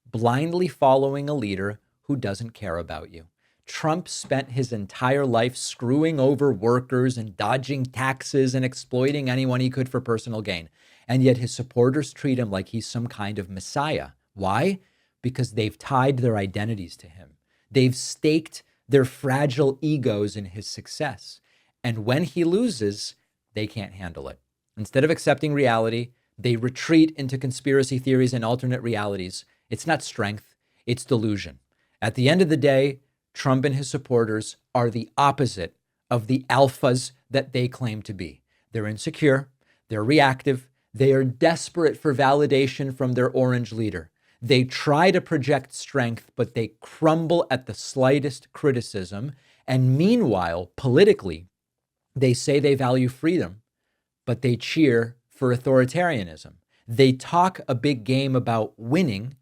blindly following a leader who doesn't care about you. Trump spent his entire life screwing over workers and dodging taxes and exploiting anyone he could for personal gain. And yet his supporters treat him like he's some kind of messiah. Why? Because they've tied their identities to him. They've staked their fragile egos in his success. And when he loses, they can't handle it. Instead of accepting reality, they retreat into conspiracy theories and alternate realities. It's not strength, it's delusion. At the end of the day, Trump and his supporters are the opposite of the alphas that they claim to be. They're insecure, they're reactive, they are desperate for validation from their orange leader. They try to project strength, but they crumble at the slightest criticism. And meanwhile, politically, they say they value freedom, but they cheer for authoritarianism. They talk a big game about winning,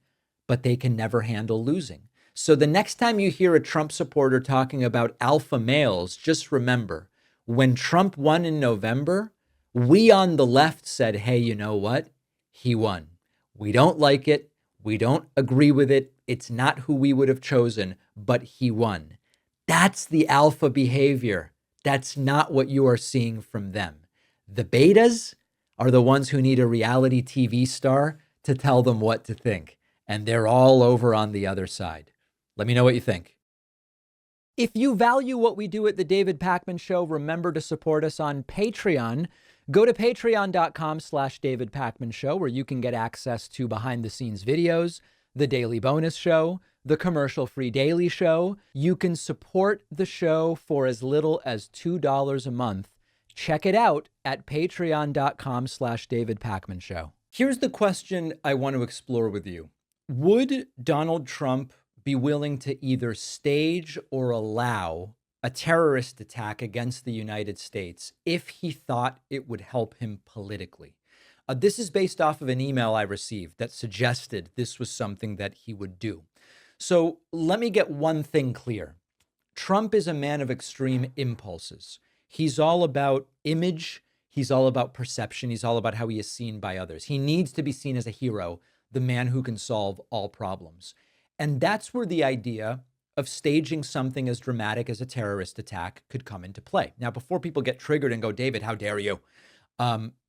but they can never handle losing. So the next time you hear a Trump supporter talking about alpha males, just remember, when Trump won in November, we on the left said, hey, you know what? He won. We don't like it. We don't agree with it. It's not who we would have chosen, but he won. That's the alpha behavior. That's not what you are seeing from them. The betas are the ones who need a reality TV star to tell them what to think. And they're all over on the other side. Let me know what you think. If you value what we do at The David Pakman Show, remember to support us on Patreon. Go to patreon.com/David Pakman Show, where you can get access to behind-the-scenes videos, the daily bonus show, the commercial-free daily show. You can support the show for as little as $2 a month. Check it out at patreon.com/David Pakman Show. Here's the question I want to explore with you. Would Donald Trump be willing to either stage or allow a terrorist attack against the United States if he thought it would help him politically? This is based off of an email I received that suggested this was something that he would do. So let me get one thing clear. Trump is a man of extreme impulses. He's all about image. He's all about perception. He's all about how he is seen by others. He needs to be seen as a hero, the man who can solve all problems. And that's where the idea of staging something as dramatic as a terrorist attack could come into play. Now, before people get triggered and go, David, how dare you?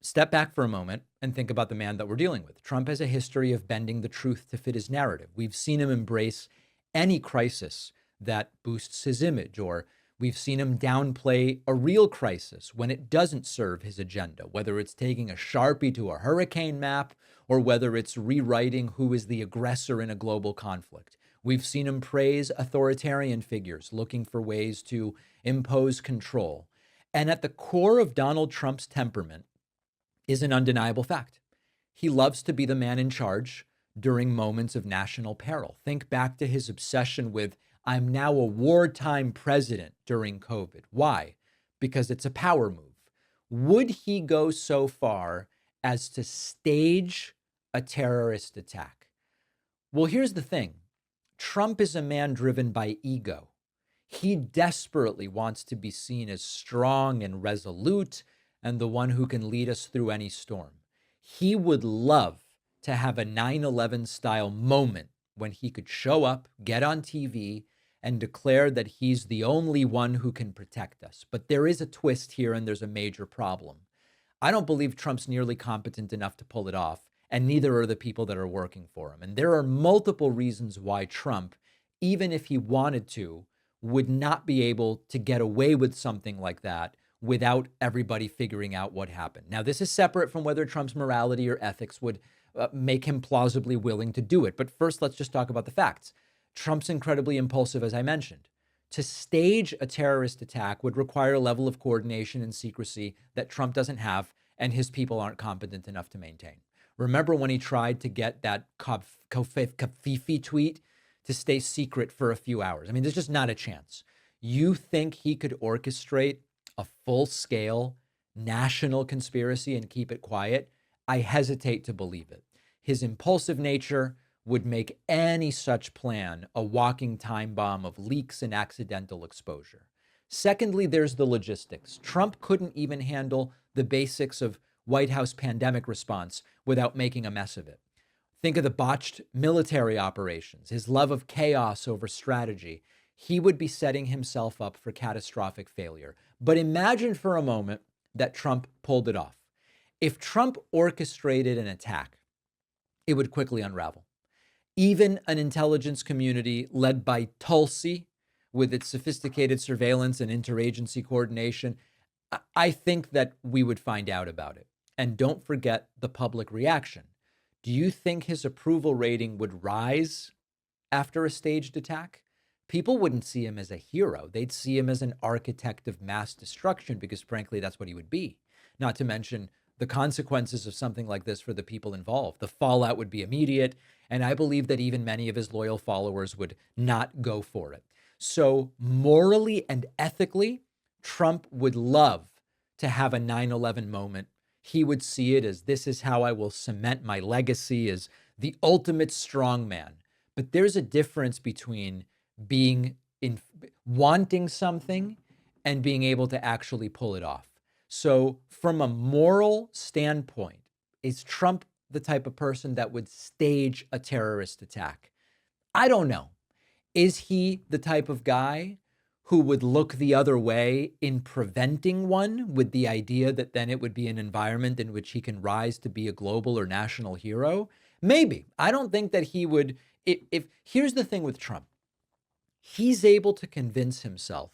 Step back for a moment and think about the man that we're dealing with. Trump has a history of bending the truth to fit his narrative. We've seen him embrace any crisis that boosts his image, or we've seen him downplay a real crisis when it doesn't serve his agenda, whether it's taking a Sharpie to a hurricane map or whether it's rewriting who is the aggressor in a global conflict. We've seen him praise authoritarian figures looking for ways to impose control. And at the core of Donald Trump's temperament is an undeniable fact. He loves to be the man in charge during moments of national peril. Think back to his obsession with, I'm now a wartime president during COVID. Why? Because it's a power move. Would he go so far as to stage a terrorist attack? Well, here's the thing. Trump is a man driven by ego. He desperately wants to be seen as strong and resolute and the one who can lead us through any storm. He would love to have a 9/11 style moment when he could show up, get on TV, and declare that he's the only one who can protect us. But there is a twist here, and there's a major problem. I don't believe Trump's nearly competent enough to pull it off, and neither are the people that are working for him. And there are multiple reasons why Trump, even if he wanted to, would not be able to get away with something like that without everybody figuring out what happened. Now, this is separate from whether Trump's morality or ethics would make him plausibly willing to do it. But first, let's just talk about the facts. Trump's incredibly impulsive, as I mentioned. To stage a terrorist attack would require a level of coordination and secrecy that Trump doesn't have and his people aren't competent enough to maintain. Remember when he tried to get that Kafifi tweet to stay secret for a few hours? I mean, there's just not a chance. You think he could orchestrate a full-scale national conspiracy and keep it quiet? I hesitate to believe it. His impulsive nature would make any such plan a walking time bomb of leaks and accidental exposure. Secondly, there's the logistics. Trump couldn't even handle the basics of White House pandemic response without making a mess of it. Think of the botched military operations, his love of chaos over strategy. He would be setting himself up for catastrophic failure. But imagine for a moment that Trump pulled it off. If Trump orchestrated an attack, it would quickly unravel. Even an intelligence community led by Tulsi, with its sophisticated surveillance and interagency coordination, I think that we would find out about it. And don't forget the public reaction. Do you think his approval rating would rise after a staged attack? People wouldn't see him as a hero. They'd see him as an architect of mass destruction because, frankly, that's what he would be. Not to mention the consequences of something like this for the people involved. The fallout would be immediate, and I believe that even many of his loyal followers would not go for it. So morally and ethically, Trump would love to have a 9/11 moment. He would see it as, this is how I will cement my legacy as the ultimate strongman. But there's a difference between wanting something and being able to actually pull it off. So from a moral standpoint, is Trump the type of person that would stage a terrorist attack? I don't know. Is he the type of guy who would look the other way in preventing one, with the idea that then it would be an environment in which he can rise to be a global or national hero? Maybe. I don't think that he would. If here's the thing with Trump. He's able to convince himself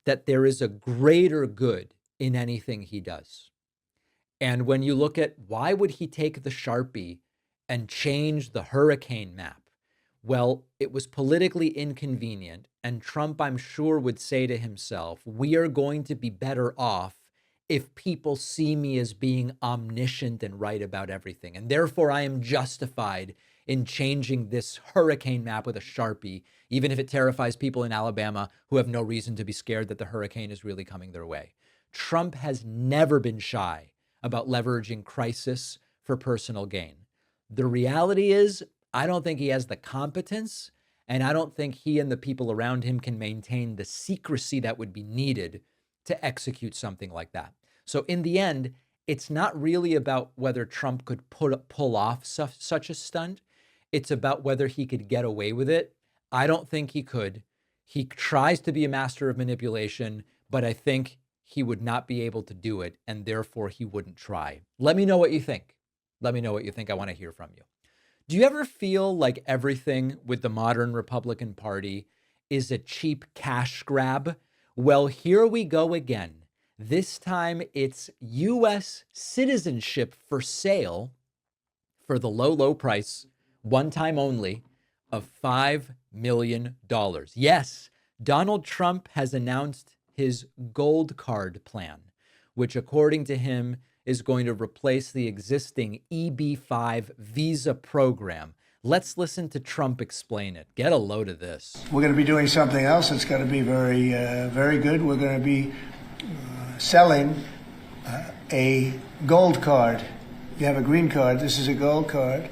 that there is a greater good in anything he does. And when you look at why would he take the Sharpie and change the hurricane map? Well, it was politically inconvenient. And Trump, I'm sure, would say to himself, we are going to be better off if people see me as being omniscient and right about everything. And therefore, I am justified in changing this hurricane map with a Sharpie, even if it terrifies people in Alabama who have no reason to be scared that the hurricane is really coming their way. Trump has never been shy about leveraging crisis for personal gain. The reality is, I don't think he has the competence, And I don't think he and the people around him can maintain the secrecy that would be needed to execute something like that. So in the end, it's not really about whether Trump could pull off such a stunt. It's about whether he could get away with it. I don't think he could. He tries to be a master of manipulation, but I think he would not be able to do it, and therefore he wouldn't try. Let me know what you think. Let me know what you think. I want to hear from you. Do you ever feel like everything with the modern Republican Party is a cheap cash grab? Well, here we go again. This time it's US citizenship for sale for the low, low price, one time only, of $5 million. Yes, Donald Trump has announced his gold card plan, which according to him is going to replace the existing EB-5 visa program. Let's listen to Trump explain it. Get a load of this. We're going to be doing something else that's going to be very, very good. We're going to be selling a gold card. You have a green card. This is a gold card.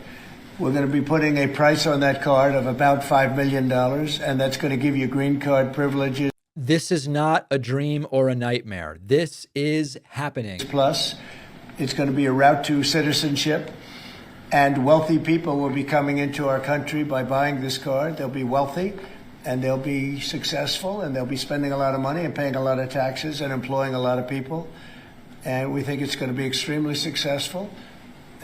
We're going to be putting a price on that card of about $5 million, and that's going to give you green card privileges. This is not a dream or a nightmare. This is happening. Plus, it's going to be a route to citizenship, and wealthy people will be coming into our country by buying this card. They'll be wealthy, and they'll be successful, and they'll be spending a lot of money and paying a lot of taxes and employing a lot of people. And we think it's going to be extremely successful.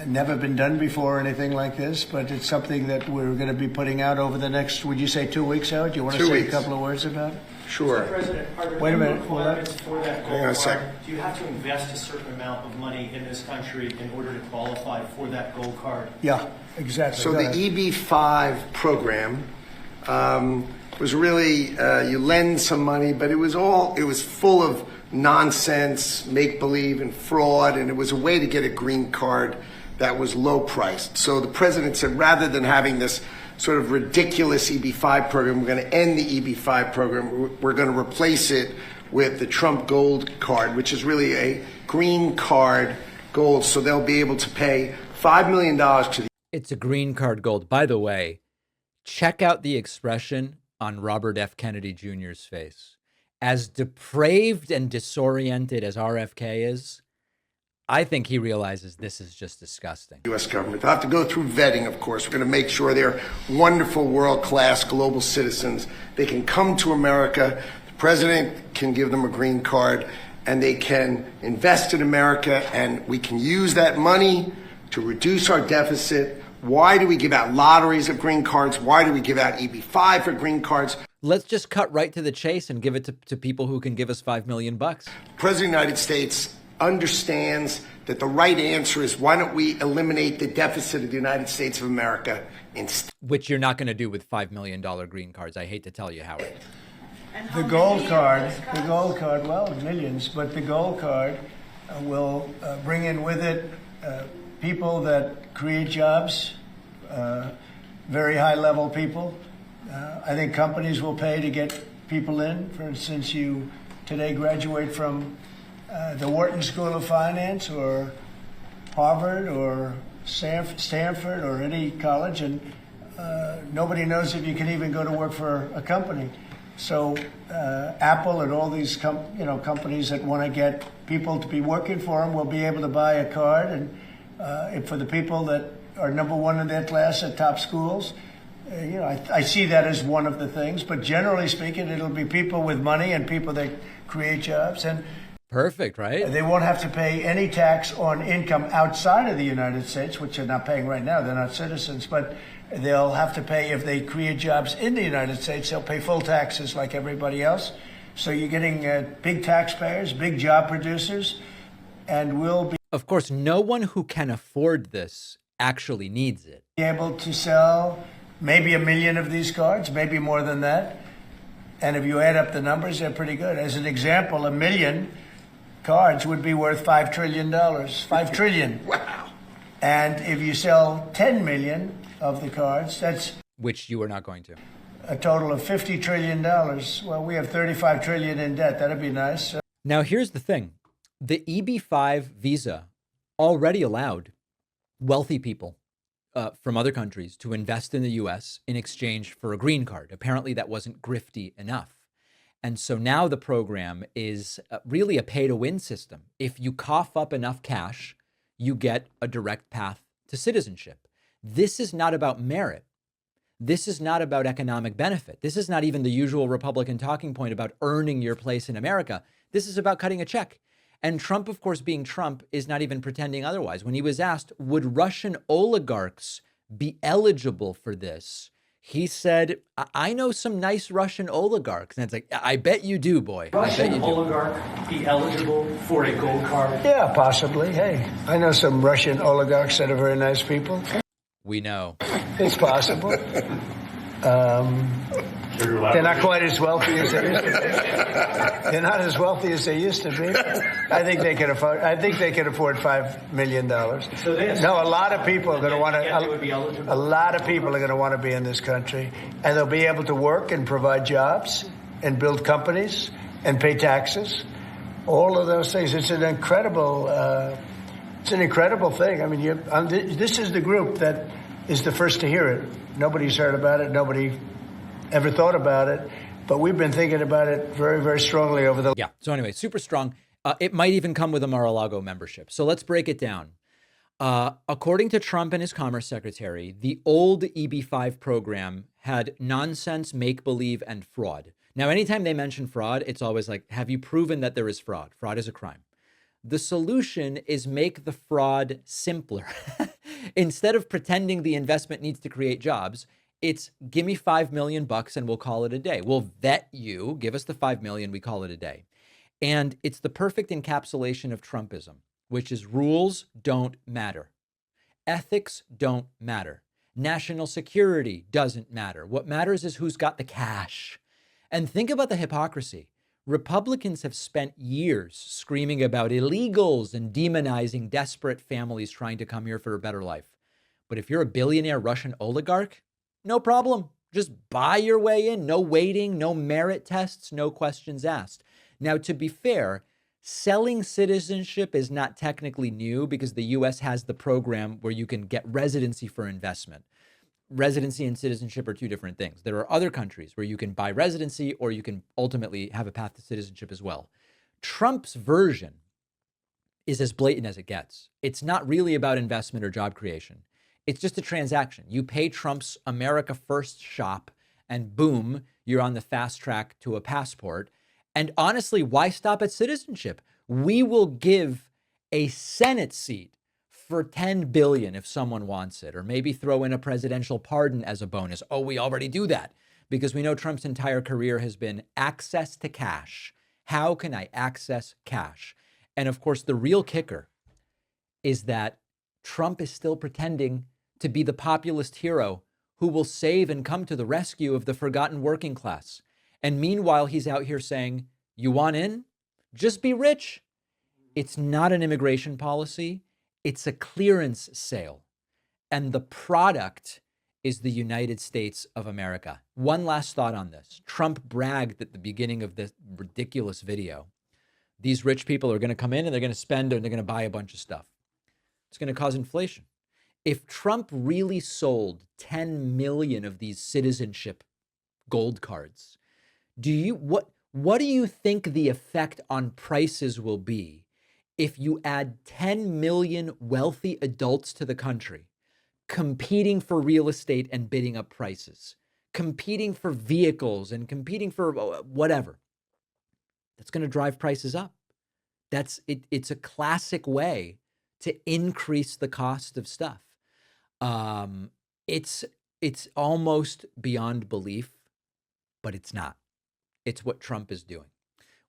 Never been done before or anything like this, but it's something that we're going to be putting out over the next, would you say 2 weeks, Howard? Do you want to say a couple of words about it? Sure. So, President, are there Wait a any minute. requirements for that Hang on a gold sec. card? Do you have to invest a certain amount of money in this country in order to qualify for that gold card? Yeah, exactly. So Go the ahead. EB-5 program was really, you lend some money, but it was full of nonsense, make-believe, and fraud, and it was a way to get a green card that was low priced. So the president said, rather than having this sort of ridiculous EB-5 program, we're going to end the EB-5 program. We're going to replace it with the Trump Gold Card, which is really a green card gold. So they'll be able to pay $5 million to the... It's a green card gold. By the way, check out the expression on Robert F. Kennedy Jr.'s face. As depraved and disoriented as RFK is, I think he realizes this is just disgusting. U.S. government. They'll have to go through vetting, of course. We're going to make sure they're wonderful, world-class global citizens. They can come to America. The president can give them a green card, and they can invest in America, and we can use that money to reduce our deficit. Why do we give out lotteries of green cards? Why do we give out EB-5 for green cards? Let's just cut right to the chase and give it to people who can give us $5 million. The President of the United States understands that the right answer is, why don't we eliminate the deficit of the United States of America instead? Which you're not going to do with $5 million green cards. I hate to tell you, Howard. The gold card, well, millions, but the gold card will bring in with it people that create jobs, very high-level people. I think companies will pay to get people in. For instance, you today graduate from the Wharton School of Finance or Harvard or Stanford or any college, and nobody knows if you can even go to work for a company. So Apple and all these companies that want to get people to be working for them will be able to buy a card, and for the people that are number one in their class at top schools, I see that as one of the things. But generally speaking, it'll be people with money and people that create jobs, and Perfect, right? they won't have to pay any tax on income outside of the United States, which they're not paying right now. They're not citizens, but they'll have to pay if they create jobs in the United States. They'll pay full taxes like everybody else. So you're getting big taxpayers, big job producers, and we'll be Of course, no one who can afford this actually needs it. able to sell maybe 1 million of these cards, maybe more than that. And if you add up the numbers, they're pretty good. As an example, 1 million cards would be worth $5 trillion. $5 trillion. Wow. And if you sell 10 million of the cards, that's Which you are not going to. a total of $50 trillion. Well, we have 35 trillion in debt. That'd be nice. Now, here's the thing. The EB-5 visa already allowed wealthy people from other countries to invest in the US in exchange for a green card. Apparently, that wasn't grifty enough. And so now the program is really a pay to win system. If you cough up enough cash, you get a direct path to citizenship. This is not about merit. This is not about economic benefit. This is not even the usual Republican talking point about earning your place in America. This is about cutting a check. And Trump, of course, being Trump, is not even pretending otherwise. When he was asked, would Russian oligarchs be eligible for this? He said, I know some nice Russian oligarchs. And it's like, I bet you do, boy. Russian oligarch be eligible for a gold card? Yeah, possibly. Hey, I know some Russian oligarchs that are very nice people. We know. It's possible. They're not quite as wealthy as they used to be. They're not as wealthy as they used to be. I think they could afford. I think they could afford $5 million. So no, a lot of people are going to want to. A lot of people are going to want to be in this country, and they'll be able to work and provide jobs and build companies and pay taxes. All of those things. It's an incredible. It's an incredible thing. I mean, this is the group that is the first to hear it. Nobody's heard about it. Nobody ever thought about it, but we've been thinking about it very, very strongly over the... Yeah, so anyway, super strong. It might even come with a Mar-a-Lago membership. So let's break it down. According to Trump and his Commerce Secretary, the old EB-5 program had nonsense, make-believe, and fraud. Now, anytime they mention fraud, it's always like, have you proven that there is fraud? Fraud is a crime. The solution is make the fraud simpler. Instead of pretending the investment needs to create jobs, it's give me $5 million and we'll call it a day. We'll vet you, give us the $5 million, we call it a day. And it's the perfect encapsulation of Trumpism, which is rules don't matter. Ethics don't matter. National security doesn't matter. What matters is who's got the cash. And think about the hypocrisy. Republicans have spent years screaming about illegals and demonizing desperate families trying to come here for a better life. But if you're a billionaire Russian oligarch, no problem. Just buy your way in. No waiting, no merit tests, no questions asked. Now, to be fair, selling citizenship is not technically new because the U.S. has the program where you can get residency for investment. Residency and citizenship are two different things. There are other countries where you can buy residency or you can ultimately have a path to citizenship as well. Trump's version is as blatant as it gets. It's not really about investment or job creation. It's just a transaction. You pay Trump's America First shop and boom, you're on the fast track to a passport. And honestly, why stop at citizenship? We will give a Senate seat for $10 billion if someone wants it, or maybe throw in a presidential pardon as a bonus. Oh, we already do that because we know Trump's entire career has been access to cash. How can I access cash? And of course, the real kicker is that Trump is still pretending to be the populist hero who will save and come to the rescue of the forgotten working class. And meanwhile, he's out here saying, you want in? Just be rich. It's not an immigration policy. It's a clearance sale. And the product is the United States of America. One last thought on this. Trump bragged at the beginning of this ridiculous video. These rich people are going to come in and they're going to spend and they're going to buy a bunch of stuff. It's going to cause inflation. If Trump really sold 10 million of these citizenship gold cards, what do you think the effect on prices will be if you add 10 million wealthy adults to the country, competing for real estate and bidding up prices, competing for vehicles and competing for whatever? That's going to drive prices up. It's a classic way to increase the cost of stuff. It's almost beyond belief, but it's not. It's what Trump is doing.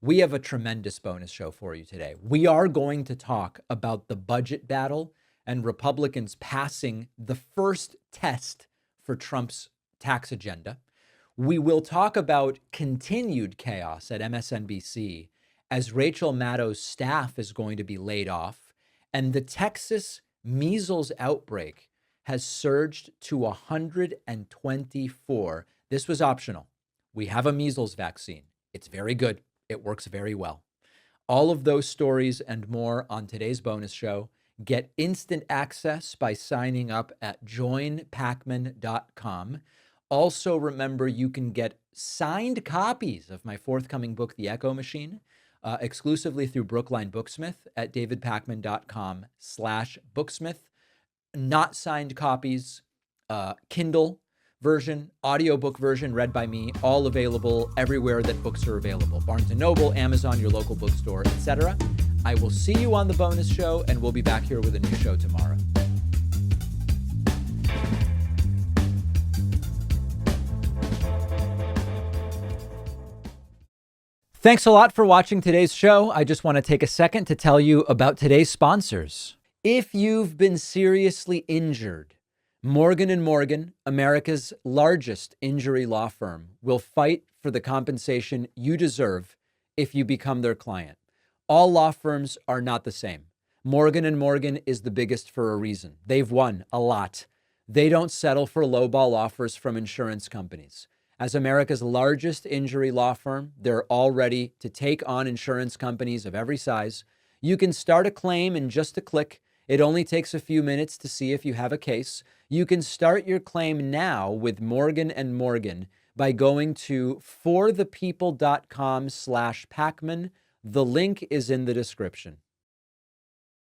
We have a tremendous bonus show for you today. We are going to talk about the budget battle and Republicans passing the first test for Trump's tax agenda. We will talk about continued chaos at MSNBC as Rachel Maddow's staff is going to be laid off, and the Texas measles outbreak has surged to 124. This was optional. We have a measles vaccine. It's very good. It works very well. All of those stories and more on today's bonus show. Get instant access by signing up at joinpacman.com. Also, remember you can get signed copies of my forthcoming book, The Echo Machine, exclusively through Brookline Booksmith at davidpacman.com/booksmith. Not signed copies, Kindle version, audiobook version read by me, all available everywhere that books are available. Barnes & Noble, Amazon, your local bookstore, etc. I will see you on the bonus show, and we'll be back here with a new show tomorrow. Thanks a lot for watching today's show. I just want to take a second to tell you about today's sponsors. If you've been seriously injured, Morgan & Morgan, America's largest injury law firm, will fight for the compensation you deserve if you become their client. All law firms are not the same. Morgan & Morgan is the biggest for a reason. They've won a lot. They don't settle for lowball offers from insurance companies. As America's largest injury law firm, they're all ready to take on insurance companies of every size. You can start a claim in just a click. It only takes a few minutes to see if you have a case. You can start your claim now with Morgan & Morgan by going to forthepeople.com/Pacman. The link is in the description.